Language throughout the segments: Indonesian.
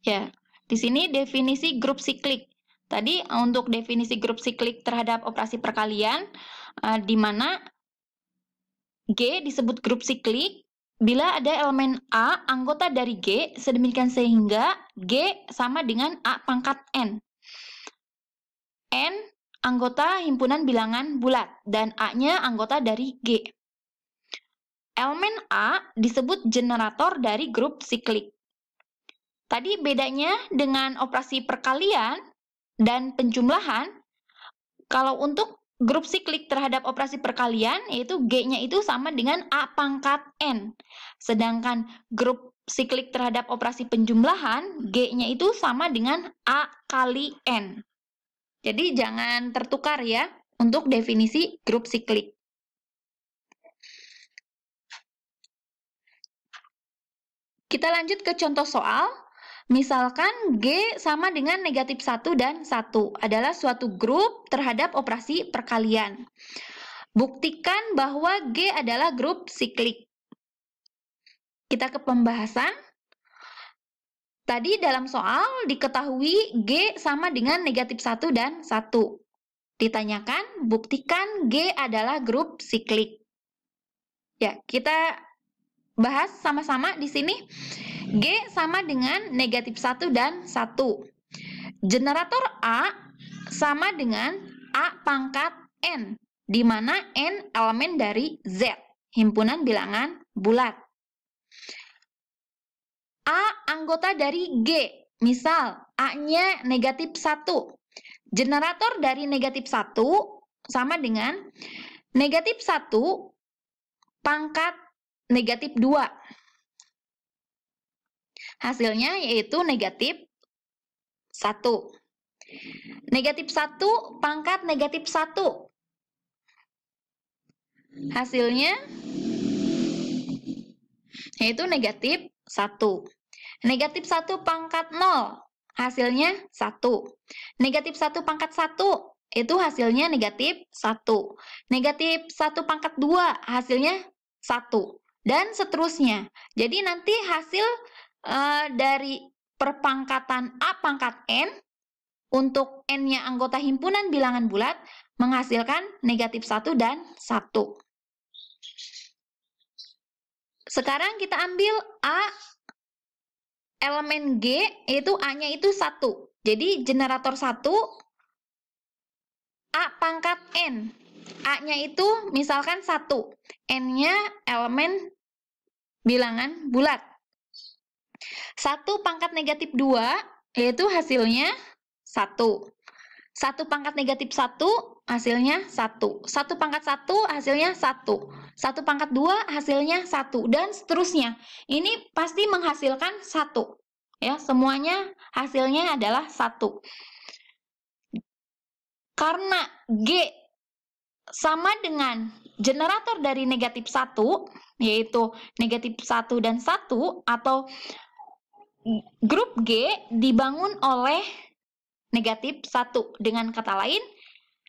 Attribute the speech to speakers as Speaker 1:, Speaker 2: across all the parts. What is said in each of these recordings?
Speaker 1: Ya, di sini definisi grup siklik. Tadi untuk definisi grup siklik terhadap operasi perkalian, di mana G disebut grup siklik bila ada elemen A anggota dari G sedemikian sehingga G sama dengan A pangkat N. N anggota himpunan bilangan bulat dan A-nya anggota dari G. Elemen A disebut generator dari grup siklik. Tadi bedanya dengan operasi perkalian dan penjumlahan, kalau untuk grup siklik terhadap operasi perkalian, yaitu G-nya itu sama dengan A pangkat N. Sedangkan grup siklik terhadap operasi penjumlahan, G-nya itu sama dengan A kali N. Jadi jangan tertukar ya untuk definisi grup siklik. Kita lanjut ke contoh soal. Misalkan G sama dengan negatif 1 dan 1 adalah suatu grup terhadap operasi perkalian. Buktikan bahwa G adalah grup siklik. Kita ke pembahasan. Tadi dalam soal diketahui G sama dengan negatif 1 dan 1. Ditanyakan, buktikan G adalah grup siklik. Ya, kita bahas sama-sama di sini. G sama dengan negatif 1 dan 1. Generator A sama dengan A pangkat N, di mana N elemen dari Z, himpunan bilangan bulat. A anggota dari G, misal A-nya negatif 1. Generator dari negatif 1 sama dengan negatif 1 pangkat negatif 2. Hasilnya yaitu negatif 1. Negatif 1 pangkat negatif 1. Hasilnya yaitu negatif 1. Negatif 1 pangkat 0. Hasilnya 1. Negatif 1 pangkat 1. Itu hasilnya negatif 1. Negatif 1 pangkat 2. Hasilnya 1. Dan seterusnya. Jadi nanti hasil dari perpangkatan A pangkat N untuk N-nya anggota himpunan bilangan bulat menghasilkan negatif 1 dan 1. Sekarang kita ambil A elemen G, yaitu A-nya itu 1. Jadi generator 1 A pangkat N. A-nya itu misalkan 1. N-nya elemen bilangan bulat. 1 pangkat negatif 2, yaitu hasilnya 1. 1 pangkat negatif 1, hasilnya 1. 1 pangkat 1, hasilnya 1. 1 pangkat 2, hasilnya 1. Dan seterusnya. Ini pasti menghasilkan 1. Ya, semuanya hasilnya adalah 1. Karena G sama dengan generator dari negatif 1, yaitu negatif 1 dan 1, atau grup G dibangun oleh negatif 1. Dengan kata lain,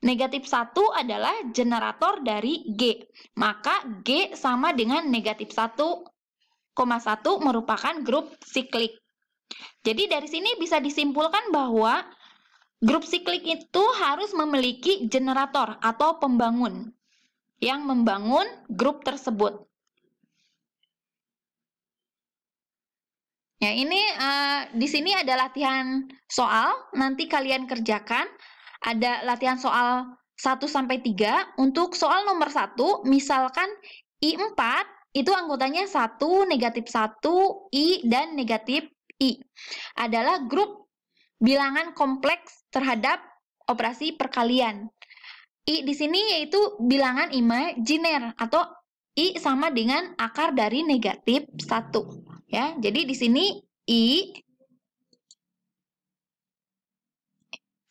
Speaker 1: negatif 1 adalah generator dari G. Maka G sama dengan negatif 1,1 merupakan grup siklik. Jadi dari sini bisa disimpulkan bahwa grup siklik itu harus memiliki generator atau pembangun yang membangun grup tersebut. Ya, ini di sini ada latihan soal, nanti kalian kerjakan. Ada latihan soal 1-3. Untuk soal nomor 1, misalkan I4 itu anggotanya 1, negatif 1, I, dan negatif I. Adalah grup bilangan kompleks terhadap operasi perkalian. I di sini yaitu bilangan imajiner atau I sama dengan akar dari negatif 1. Ya, jadi di sini I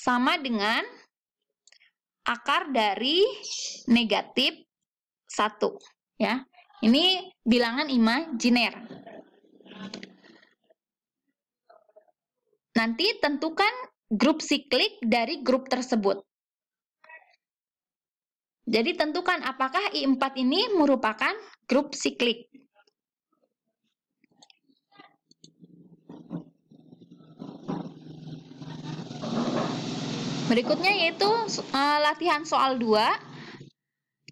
Speaker 1: sama dengan akar dari negatif 1. Ya, ini bilangan imajiner. Nanti tentukan grup siklik dari grup tersebut. Jadi tentukan apakah I4 ini merupakan grup siklik. Berikutnya yaitu latihan soal 2.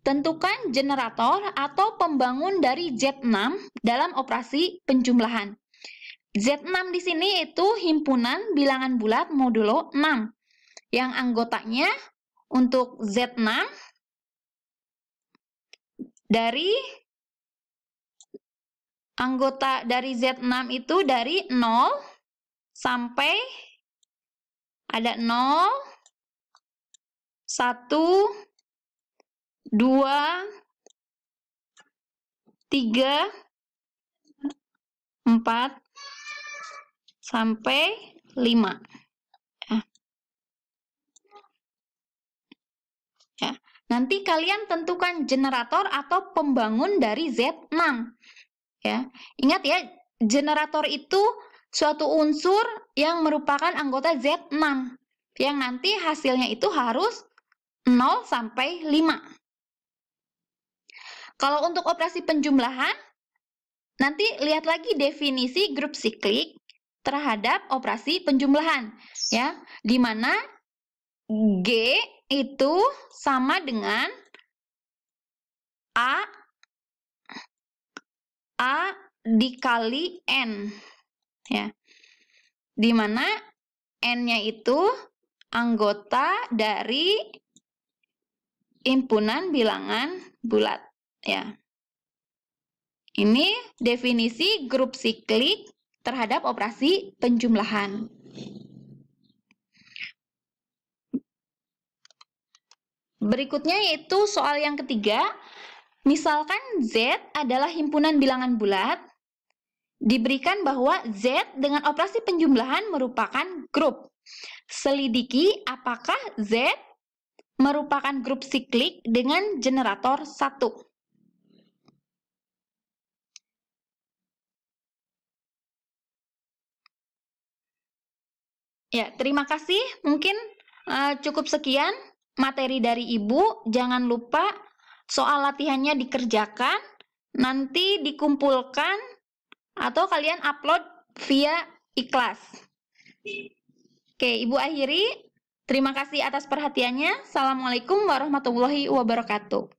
Speaker 1: Tentukan generator atau pembangun dari Z6 dalam operasi penjumlahan. Z6 di sini itu himpunan bilangan bulat modulo 6. Yang anggotanya untuk Z6 dari anggota dari Z6 itu dari 0 sampai ada 0, 1, 2, 3, 4, sampai 5. Ya. Nanti kalian tentukan generator atau pembangun dari Z6. Ya. Ingat ya, generator itu suatu unsur yang merupakan anggota Z6. Yang nanti hasilnya itu harus 0 sampai 5. Kalau untuk operasi penjumlahan, nanti lihat lagi definisi grup siklik terhadap operasi penjumlahan, ya, di mana G itu sama dengan A dikali N, ya, di mana N-nya itu anggota dari himpunan bilangan bulat, ya. Ini definisi grup siklik terhadap operasi penjumlahan. Berikutnya yaitu soal yang ketiga. Misalkan Z adalah himpunan bilangan bulat, diberikan bahwa Z dengan operasi penjumlahan merupakan grup. Selidiki apakah Z merupakan grup siklik dengan generator 1. Ya, terima kasih. Mungkin cukup sekian materi dari Ibu. Jangan lupa soal latihannya dikerjakan, nanti dikumpulkan, atau kalian upload via iKlas. Oke, Ibu akhiri. Terima kasih atas perhatiannya. Assalamualaikum warahmatullahi wabarakatuh.